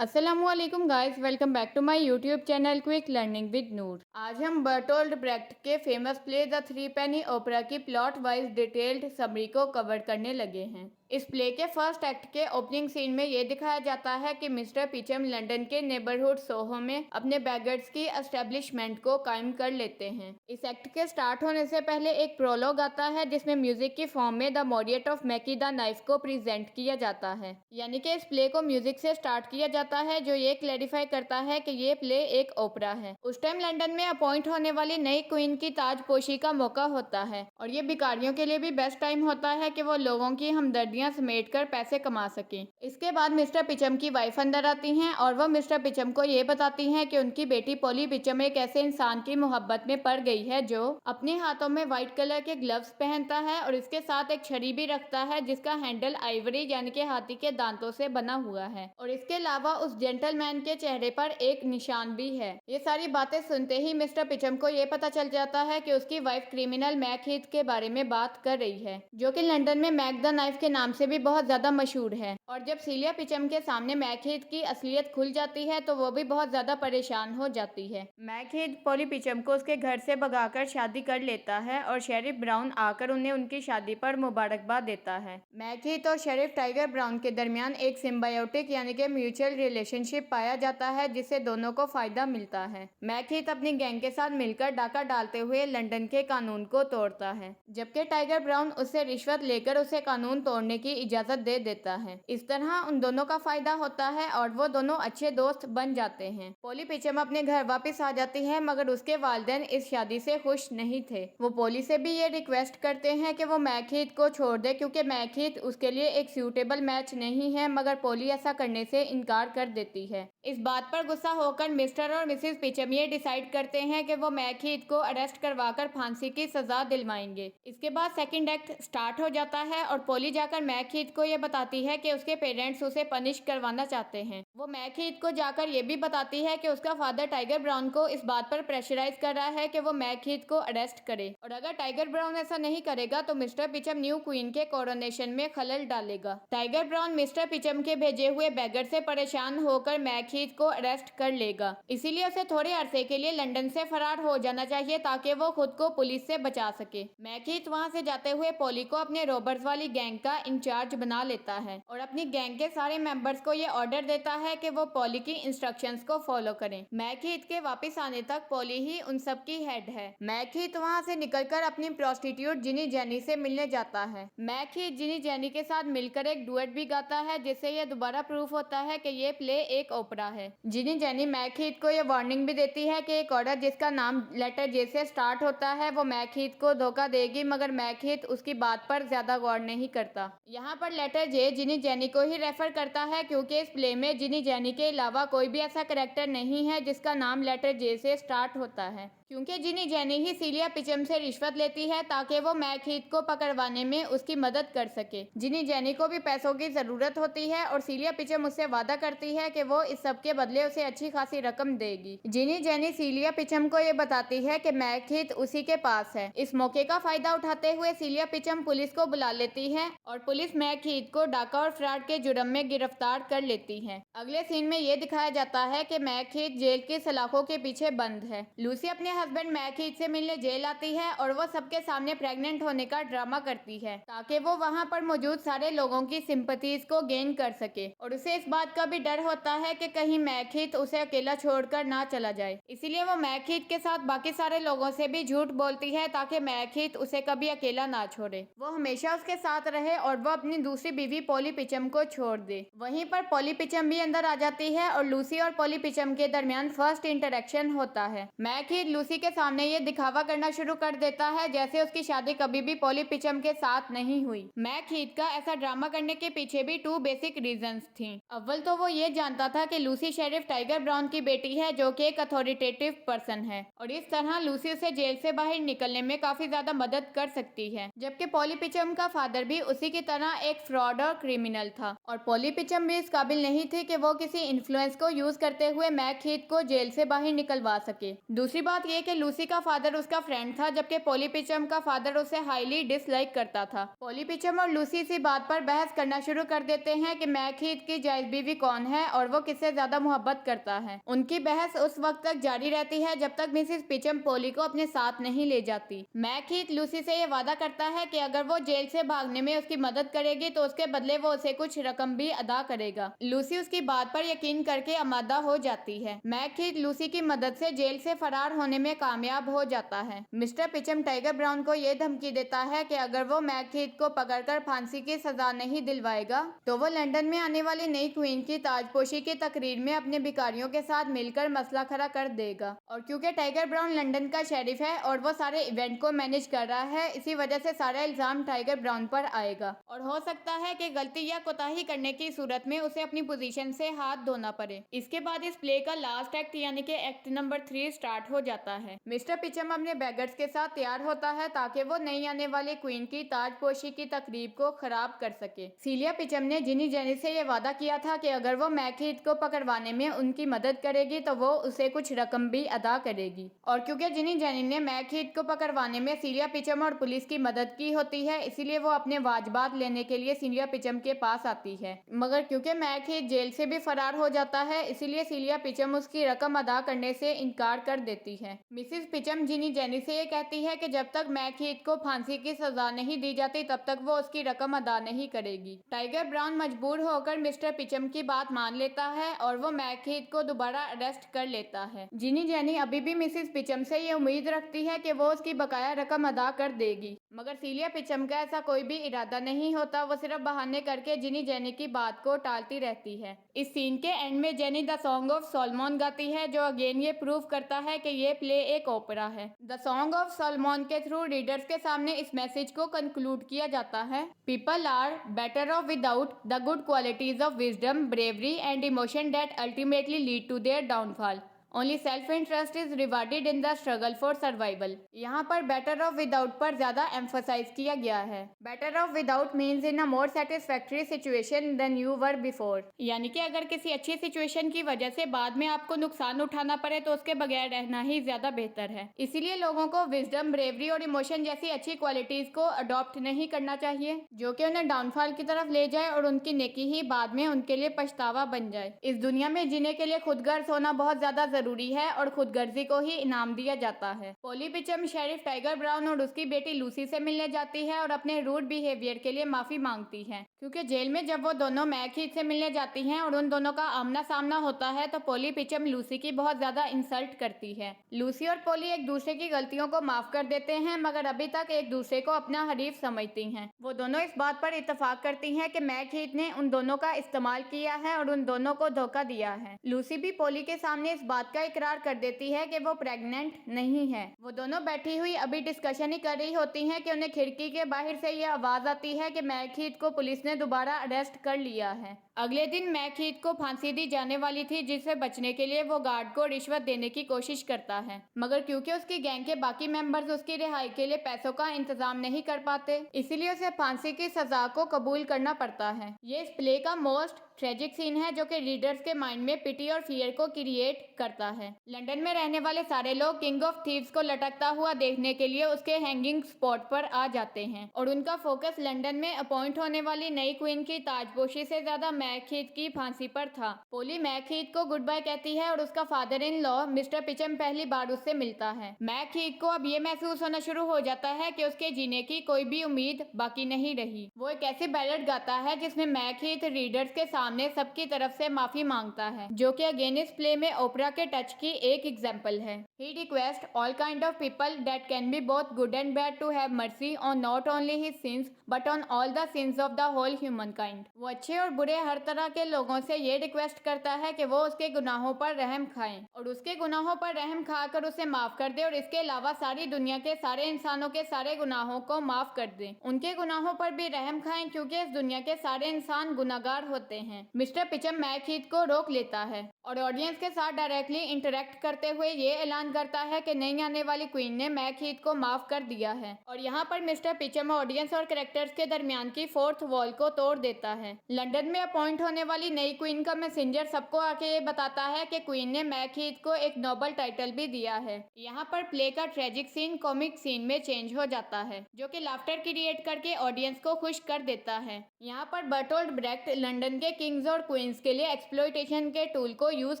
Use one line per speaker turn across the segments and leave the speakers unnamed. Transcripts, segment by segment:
अस्सलामुअलैकुम guys, welcome back to my YouTube channel quick learning with Noor. आज हम Bertolt Brecht के famous play the three penny opera की plot wise detailed summary को cover करने लगे हैं। इस प्ले के फर्स्ट एक्ट के ओपनिंग सीन में ये दिखाया जाता है कि मिस्टर पिचम लंदन के नेबरहुड सोहो में अपने बैगर्स की एस्टेब्लिशमेंट को कायम कर लेते हैं। इस एक्ट के स्टार्ट होने से पहले एक प्रोलॉग आता है जिसमें म्यूजिक की फॉर्म में the Moritat of Mackie the knife को प्रेजेंट किया जाता है, यानी कि इस प्ले को म्यूजिक से स्टार्ट किया जाता है, जो ये क्लैरिफाई करता है कि ये प्ले एक ओपेरा है। उस टाइम लंदन में अपॉइंट होने वाली नई क्वीन की ताजपोशी का मौका होता है और ये भिखारियों के लिए भी बेस्ट टाइम होता है कि वो लोगों की हमदर्दियां समेटकर पैसे कमा सकें। इसके बाद मिस्टर पिचम की वाइफ अंदर आती हैं और वह मिस्टर पिचम को ये बताती हैं कि उनकी बेटी पॉली पिचम एक ऐसे इंसान की मोहब्बत में पड़ गई है जो अपने हाथों में व्हाइट कलर के ग्लव्स पहनता है और इसके साथ एक छड़ी भी रखता है जिसका हैंडल आइवरी यानी कि हाथी के दांतों से बना हुआ है और इसके अलावा उस जेंटलमैन के चेहरे पर एक निशान भी है। ये सारी बातें सुनते ही मिस्टर पिचम को ये पता चल जाता है कि उसकी वाइफ क्रिमिनल मैक हीथ के बारे में बात कर रही है, जो कि लंदन में मैक द नाइफ के नाम से भी बहुत ज्यादा मशहूर है। और जब सीलिया पिचम के सामने मैक हीथ की असलियत खुल जाती है तो वो भी बहुत ज्यादा परेशान हो जाती है। मैक हीथ पॉली पिचम को उसके घर से भगाकर शादी कर लेता है और शेरिफ ब्राउन आकर उन्हें उनकी शादी पर मुबारकबाद देता है। मैक हीथ और शेरिफ टाइगर ब्राउन के दरमियान एक सिम्बायोटिक यानी कि म्यूचुअल रिलेशनशिप पाया जाता है जिससे दोनों को फायदा मिलता है। मैक हीथ अपनी गैंग के साथ मिलकर डाका डालते हुए लंदन के कानून को तोड़ता है, जबकि टाइगर ब्राउन उससे रिश्वत लेकर उसे कानून तोड़ने की इजाजत दे देता है। इस तरह उन दोनों का फायदा होता है और वो दोनों अच्छे दोस्त बन जाते हैं। पॉली पिचम अपने घर वापस आ जाती है मगर उसके वालिदैन इस शादी से खुश नहीं थे। वो पॉली से भी ये रिक्वेस्ट करते हैं कि वो मैक हीथ को छोड़ दे क्योंकि मैक हीथ उसके लिए एक सूटेबल मैच नहीं है, मगर पॉली ऐसा करने से इनकार कर देती है। इस बात पर गुस्सा होकर मिस्टर और मिसेस पिचम ये डिसाइड करते हैं कि वो मैक हीथ को अरेस्ट करवाकर फांसी की सजा दिलवाएंगे। इसके बाद सेकंड एक्ट स्टार्ट हो जाता है और पॉली जाकर मैक हीथ को ये बताती है कि उसके पेरेंट्स उसे पनिश करवाना चाहते हैं। वो मैक हीथ को जाकर ये भी बताती है कि उसका फादर टाइगर ब्राउन को इस बात पर प्रेशराइज कर रहा है कि वो मैक हीथ को अरेस्ट करे और अगर टाइगर ब्राउन ऐसा नहीं करेगा तो मिस्टर पिचम न्यू क्वीन के कोरोनेशन में खलल डालेगा। टाइगर ब्राउन मिस्टर पिचम के भेजे हुए बैगर से परेशान होकर मैक हीथ को अरेस्ट कर लेगा, इसीलिए उसे थोड़े अरसे के लिए लंदन से फरार हो जाना चाहिए ताकि वो खुद को पुलिस से बचा सके। मैक हीथ वहां से जाते हुए पॉली को अपने रॉबर्स वाली गैंग का इंचार्ज बना लेता है और अपनी गैंग के सारे मेंबर्स को ये ऑर्डर देता है कि वो पॉली की इंस्ट्रक्शंस को फॉलो करें। मैक हीथ के वापस आने तक पॉली ही उन सब की हेड है। मैक हीथ वहां से निकलकर अपनी प्रोस्टिट्यूट जिनी जेनी से मिलने जाता है। मैक हीथ जिनी जेनी के साथ मिलकर एक डुएट भी गाता है जिससे ये दोबारा प्रूफ होता है कि ये प्ले एक ओपेरा है। जिनी जेनी मैक हीथ को ये वार्निंग भी देती है कि एक औरत जिसका नाम लेटर जे से स्टार्ट होता है वो मैक हीथ को धोखा देगी, मगर मैक हीथ उसकी बात पर ज्यादा गौर नहीं करता। यहाँ पर लेटर जे जिनी जेनी को ही रेफर करता है क्योंकि इस प्ले में जिनी जेनी के अलावा कोई भी ऐसा कैरेक्टर नहीं है जिसका नाम लेटर जे से स्टार्ट होता है, क्योंकि जिनी जेनी ही सीलिया पिचम से रिश्वत लेती है ताकि वो मैक हीथ को पकड़वाने में उसकी मदद कर सके। जिनी जेनी को भी पैसों की जरूरत होती है और सीलिया पिचम उससे वादा करती है कि वो इस सब के बदले उसे अच्छी खासी रकम देगी। जिनी जेनी सीलिया पिचम को ये बताती है कि मैक हीथ उसी के पास है। इस मौके का फायदा उठाते हुए सीलिया पिचम पुलिस को बुला लेती है और पुलिस मैक हीथ को डाका और फ्रॉड के जुर्म में गिरफ्तार कर लेती है। अगले सीन में ये दिखाया जाता है कि मैक हीथ जेल की सलाखों के पीछे बंद है। लूसी अपने हस्बैंड मैक हीथ से मिलने जेल आती है और वो सबके सामने प्रेग्नेंट होने का ड्रामा करती है ताकि वो वहाँ पर मौजूद सारे लोगों की सिंपैथीज को गेन कर सके और उसे इस बात का भी डर होता है कि कहीं मैक हीथ उसे अकेला छोड़कर ना चला जाए, इसीलिए वो मैक हीथ के साथ बाकी सारे लोगों से भी झूठ बोलती है ताकि मैक हीथ उसे कभी अकेला ना छोड़े, वो हमेशा उसके साथ रहे और वो अपनी दूसरी बीवी पॉली पिचम को छोड़ दे। वहीं पर पॉली पिचम भी अंदर आ जाती है और लूसी और पॉली पिचम के दरमियान फर्स्ट इंटरेक्शन होता है। मैक हीथ लूसी के सामने ये दिखावा करना शुरू कर देता है जैसे उसकी शादी कभी भी पॉली पिचम के साथ नहीं हुई। मैक हीथ का ऐसा ड्रामा करने के पीछे भी टू बेसिक रीजंस थी। अव्वल तो वो ये जानता था कि लूसी शेरिफ टाइगर ब्राउन की बेटी है जो कि एक अथॉरिटेटिव पर्सन है और इस तरह लूसी उसे जेल से बाहर निकलने में काफी ज्यादा मदद कर सकती है, जबकि पॉली पिचम का फादर भी उसी की तरह एक फ्रॉड और क्रिमिनल था और पॉली पिचम भी इस काबिल नहीं थी कि वो किसी इन्फ्लुएंस को यूज करते हुए मैक हीथ को जेल से बाहर निकलवा सके। दूसरी बात ये ये कि लूसी का फादर उसका फ्रेंड था, जबकि पॉली पिचम का फादर उसे हाईली डिसलाइक करता था। पॉली पिचम और लूसी इसी बात पर बहस करना शुरू कर देते हैं कि मैक हीथ की जायज बीवी कौन है और वो किससे ज्यादा मोहब्बत करता है। उनकी बहस उस वक्त तक जारी रहती है जब तक मिसिस पिचम पॉली को अपने साथ नहीं ले जाती। मैक हीथ लूसी से ये वादा करता है कि अगर वो जेल से भागने में उसकी मदद करेगी तो उसके बदले वो उसे कुछ रकम भी अदा करेगा। लूसी उसकी बात पर यकीन करके आमादा हो जाती है। मैक हीथ लूसी की मदद से जेल से फरार होने में कामयाब हो जाता है। मिस्टर पिचम टाइगर ब्राउन को ये धमकी देता है कि अगर वो मैक हीथ को पकड़कर फांसी की सजा नहीं दिलवाएगा तो वो लंदन में आने वाली नई क्वीन की ताजपोशी की तकरीर में अपने भिखारियों के साथ मिलकर मसला खड़ा कर देगा। और क्योंकि टाइगर ब्राउन लंदन का शेरिफ है और वो सारे इवेंट को मैनेज कर रहा है, इसी वजह से सारा इल्जाम टाइगर ब्राउन पर आएगा और हो सकता है कि गलती या कोताही करने की सूरत में उसे अपनी पोजीशन से हाथ धोना पड़े। इसके बाद इस प्ले का लास्ट एक्ट यानी कि एक्ट नंबर 3 स्टार्ट हो जाता है। मिस्टर पिचम अपने बैगर्स के साथ तैयार होता है ताकि वो नई आने वाली क्वीन की ताजपोशी की तकरीब को खराब कर सके। सीलिया पिचम ने जिनी जेनी से ये वादा किया था कि अगर वो मैक हीथ को पकड़वाने में उनकी मदद करेगी तो वो उसे कुछ रकम भी अदा करेगी। और क्योंकि जिनी जेनी ने मैक हीथ को पकड़वाने में सीलिया पिचम और पुलिस की मदद की होती है, इसीलिए वो अपने वाजबात लेने के लिए सीलिया पिचम के पास आती है। मगर क्योंकि मैक हीथ जेल से भी फरार हो जाता है, इसीलिए सीलिया पिचम उसकी रकम अदा करने से इनकार कर देती है। मिसिस पिचम जिनी जेनी से ये कहती है कि जब तक मैक हीथ को फांसी की सजा नहीं दी जाती तब तक वो उसकी रकम अदा नहीं करेगी। टाइगर ब्राउन मजबूर होकर मिस्टर पिचम की बात मान लेता है और वो मैक हीथ को दोबारा अरेस्ट कर लेता है। जिनी जेनी अभी भी मिसिस पिचम से ये उम्मीद रखती है कि वो उसकी बकाया रकम अदा कर देगी, मगर सीलिया पिचम का ऐसा कोई भी इरादा नहीं होता। वो सिर्फ बहाने करके जिनी जेनी की बात को टालती रहती है। इस सीन के एंड में jenny the song of Solomon गाती है, जो अगेन ये प्रूव करता है कि ये प्ले एक ओपेरा है। द सॉन्ग ऑफ सॉलमन के थ्रू रीडर्स के सामने इस मैसेज को कंक्लूड किया जाता है: people are better off without the good qualities of wisdom, bravery and emotion that ultimately lead to their downfall. Only self interest is rewarded in the struggle for survival. यहाँ पर better off without पर ज्यादा emphasise किया गया है। Better off without means in a more satisfactory situation than you were before, यानी कि अगर किसी अच्छी सिचुएशन की वजह से बाद में आपको नुकसान उठाना पड़े तो उसके बगैर रहना ही ज्यादा बेहतर है। इसीलिए लोगों को विजडम, ब्रेवरी और इमोशन जैसी अच्छी क्वालिटीज को अडॉप्ट नहीं करना चाहिए जो कि उन्हें डाउनफॉल की तरफ ले जाए और उनकी नेकी ही बाद में उनके लिए पछतावा बन जाए। इस दुनिया में जीने के लिए खुदगर्ज होना बहुत ज्यादा जरूरी है और खुदगर्जी को ही इनाम दिया जाता है। पॉली पिचम शेरिफ टाइगर ब्राउन और उसकी बेटी लूसी से मिलने जाती है और अपने रूड बिहेवियर के लिए माफी मांगती है, क्योंकि जेल में जब वो दोनों मैक हीथ से मिलने जाती हैं और उन दोनों का आमना सामना होता है तो पॉली पिचम लूसी की बहुत ज्यादा इंसल्ट करती है। लूसी और पॉली एक दूसरे की गलतियों को माफ कर देते हैं, मगर अभी तक एक दूसरे को अपना हरीफ समझती हैं। वो दोनों इस बात पर इत्तेफाक करती हैं कि मैक हीथ ने उन दोनों का इस्तेमाल किया है और उन दोनों को धोखा दिया है। लूसी भी पॉली के सामने इस बात का इकरार कर देती है कि वो प्रेग्नेंट नहीं है। वो दोनों बैठी हुई अभी डिस्कशन ही कर रही होती हैं कि उन्हें खिड़की के बाहर से ये आवाज आती है कि मैक हीथ को पुलिस ने दोबारा अरेस्ट कर लिया है। अगले दिन मैक हीथ को फांसी दी जाने वाली थी, जिससे बचने के लिए वो गार्ड को रिश्वत देने की कोशिश करता है, मगर क्योंकि उसकी गैंग के बाकी मेंबर्स उसकी रिहाई के लिए पैसों का इंतजाम नहीं कर पाते, इसीलिए उसे फांसी की सजा को कबूल करना पड़ता है। ये इस प्ले का मोस्ट ट्रेजिक सीन है जो कि रीडर्स के माइंड में पिटी और फियर को क्रिएट करता है। लंदन में रहने वाले सारे लोग किंग ऑफ थीव्स को लटकता हुआ देखने के लिए उसके हैंगिंग स्पॉट पर आ जाते हैं और उनका फोकस लंदन में अपॉइंट होने वाली नई क्वीन की ताजपोशी से ज्यादा मैक हीथ की फांसी पर था। पोली मैक हीथ को गुड बाय कहती है और उसका फादर इन लॉ मिस्टर पिचम पहली बार उससे मिलता है। मैक हीथ को अब ये महसूस होना शुरू हो जाता है कि उसके जीने की कोई भी उम्मीद बाकी नहीं रही। वो एक ऐसी बैलेड गाता है जिसमें मैक हीथ रीडर्स के सामने सबकी तरफ से माफी मांगता है, जो कि अगेन इस प्ले में ओपेरा के टच की एक एग्जांपल है। He requests all kind of people that can be both good and bad to have mercy on not only his sins but on all the sins of the whole humankind। वो अच्छे और बुरे हर तरह के लोगों से ये रिक्वेस्ट करता है कि वो उसके गुनाहों पर रहम खाएं और उसके गुनाहों पर रहम खाकर उसे माफ कर दे और इसके अलावा सारी दुनिया के सारे इंसानों के सारे गुनाहों को माफ कर दे। उनके गुनाहों पर भी रहम खाएं क्योंकि इस दुनिया के सारे इंसान गुनाहगार होते हैं। मिस्टर पिचम मैक हीथ को रोक लेता है और ऑडियंस के साथ डायरेक्टली इंटरेक्ट करते हुए ये ऐलान करता है कि नई आने वाली क्वीन ने मैक हीथ को माफ कर दिया है। और यहाँ पर मिस्टर पिचम ऑडियंस और कैरेक्टर्स के दरमियान की फोर्थ वॉल को तोड़ देता है। लंदन में अपॉइंट होने वाली नई क्वीन का मैसेंजर सबको आके ये बताता है कि क्वीन ने मैकहीथ को एक नोबल टाइटल भी दिया है। यहाँ पर प्ले का ट्रेजिक सीन कॉमिक सीन में चेंज हो जाता है, जो कि लाफ्टर क्रिएट करके ऑडियंस को खुश कर देता है। यहाँ पर बर्टोल्ट ब्रेक्ट लंदन के किंग्स और क्वींस के लिए एक्सप्लॉयटेशन के टूल को यूज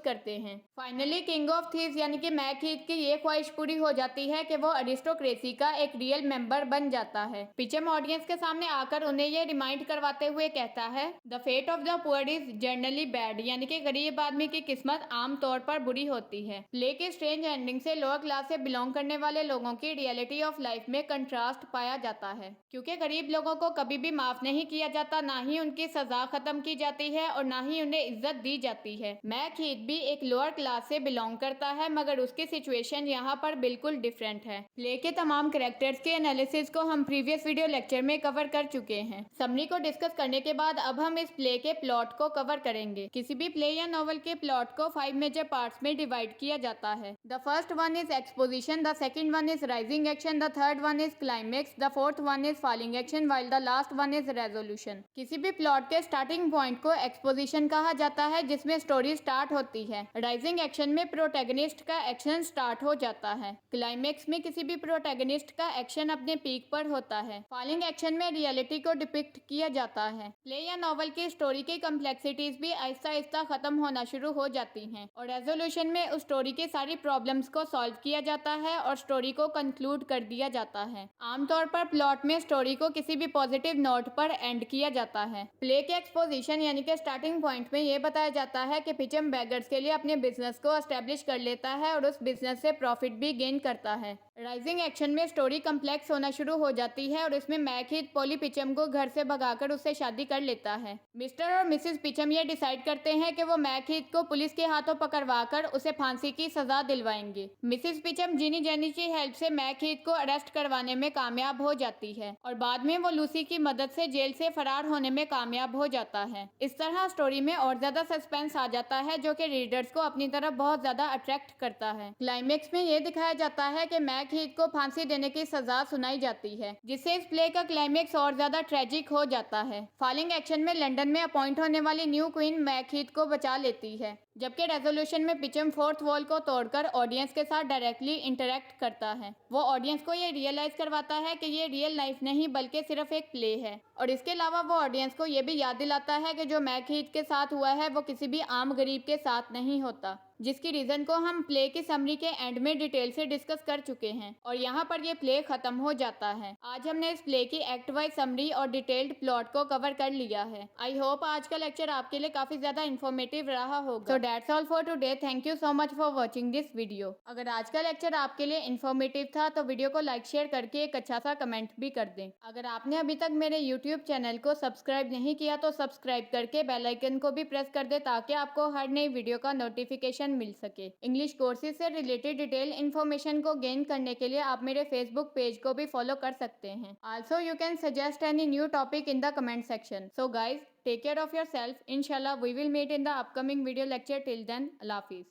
करते हैं। फाइनली किंग ऑफ थीव्स यानी कि मैकहीथ की ये ख्वाहिश पूरी हो जाती है कि वो अरिस्टोक्रेसी का एक रियल मेंबर बन जाता है। पिचम ऑडियंस के सामने आकर उन्हें ये रिमाइंड करवाते हुए कहता है, the fate of the poor is generally bad, यानी कि गरीब आदमी की किस्मत आमतौर पर बुरी होती है। प्ले की स्ट्रेंज एंडिंग से लोअर क्लास से बिलोंग करने वाले लोगों की रियलिटी ऑफ लाइफ में कंट्रास्ट पाया जाता है, क्योंकि गरीब लोगों को कभी भी माफ नहीं किया जाता, ना ही उनकी सजा खत्म की जाती है और ना ही उन्हें इज्जत दी जाती है। मैकहीथ भी एक लोअर क्लास से बिलोंग करता है, मगर उसकी सिचुएशन यहाँ पर बिल्कुल डिफरेंट है। प्ले के तमाम कैरेक्टर्स के एनालिसिस को हम प्रीवियस वीडियो लेक्चर में कवर कर चुके हैं। समरी को डिस्कस करने के बाद अब हम इस प्ले के प्लॉट को कवर करेंगे। किसी भी प्ले या नॉवल के प्लॉट को 5 मेजर पार्ट्स में डिवाइड किया जाता है। The first one is exposition, the second one is rising action, the third one is climax, the fourth one is falling action, while the last one is resolution. किसी भी plot के starting point को exposition कहा जाता है, जिसमें story start होती है। राइजिंग एक्शन में प्रोटैगनिस्ट का एक्शन स्टार्ट हो जाता है। क्लाइमेक्स में किसी भी प्रोटैगनिस्ट का एक्शन अपने पीक पर होता है। फॉलिंग एक्शन में रियलिटी को डिपिक्ट किया जाता है। प्ले या नॉवल की स्टोरी की कम्प्लेक्सिटीज भी आहिस्ता आहिस्ता खत्म होना शुरू हो जाती हैं और रेजोल्यूशन में उस स्टोरी की सारी प्रॉब्लम्स को सॉल्व किया जाता है और स्टोरी को कंक्लूड कर दिया जाता है। आमतौर पर प्लॉट में स्टोरी को किसी भी पॉजिटिव नोट पर एंड किया जाता है। प्ले के एक्सपोजिशन यानी कि स्टार्टिंग पॉइंट में यह बताया जाता है कि पिचम बेगर्स के लिए अपने बिजनेस को एस्टेब्लिश कर लेता है और उस बिजनेस से प्रॉफिट भी गेन करता है। राइजिंग एक्शन में स्टोरी कम्प्लेक्स होना शुरू हो जाती है और इसमें मैकहीथ पॉली पिचम को घर से भगाकर उससे शादी कर लेता है। मिस्टर और मिसेस पिचम ये डिसाइड करते हैं कि वो मैकहीथ को पुलिस के हाथों पकड़वाकर उसे फांसी की सजा दिलवाएंगे। मिसेस पिचम जिनी जेनी की हेल्प से मैकहीथ को अरेस्ट करवाने में कामयाब हो जाती है और बाद में वो लूसी की मदद से जेल से फरार होने में कामयाब हो जाता है। इस तरह स्टोरी में और ज्यादा सस्पेंस आ जाता है, जो कि रीडर्स को अपनी तरफ बहुत ज्यादा अट्रैक्ट करता है। क्लाइमेक्स में ये दिखाया जाता है कि मैकहीथ को फांसी देने की सजा सुनाई जाती है, जिससे इस प्ले का क्लाइमेक्स और ज्यादा ट्रेजिक हो जाता है। फॉलिंग एक्शन में लंदन में अपॉइंट होने वाली न्यू क्वीन मैकहीथ को बचा लेती है, जबकि रेजोल्यूशन में पिचम फोर्थ वॉल को तोड़कर ऑडियंस के साथ डायरेक्टली इंटरेक्ट करता है। वो ऑडियंस को ये रियलाइज करवाता है कि ये रियल लाइफ नहीं बल्कि सिर्फ एक प्ले है, और इसके अलावा वो ऑडियंस को ये भी याद दिलाता है कि जो मैकहीथ के साथ हुआ है वो किसी भी आम गरीब के साथ नहीं होता, जिसकी रीजन को हम प्ले की समरी के एंड में डिटेल से डिस्कस कर चुके हैं और यहाँ पर ये प्ले खत्म हो जाता है। आज हमने इस प्ले की एक्ट वाइज समरी और डिटेल्ड प्लॉट को कवर कर लिया है। आई होप आज का लेक्चर आपके लिए काफी ज्यादा इन्फॉर्मेटिव रहा होगा। So that's all for today. Thank you so much for watching this video. अगर आज का लेक्चर आपके लिए इन्फॉर्मेटिव था तो वीडियो को लाइक शेयर करके एक अच्छा सा कमेंट भी कर दें। अगर आपने अभी तक मेरे YouTube चैनल को सब्सक्राइब नहीं किया तो सब्सक्राइब करके बेल आइकन को भी प्रेस कर दे, ताकि आपको हर नई वीडियो का नोटिफिकेशन मिल सके। इंग्लिश कोर्सेज से रिलेटेड डिटेल इन्फॉर्मेशन को गेन करने के लिए आप मेरे फेसबुक पेज को भी फॉलो कर सकते हैं। Also you can suggest any new topic in the comment section. So guys, take care of yourself. Inshallah we will meet in the upcoming video lecture. Till then, Allah Hafiz.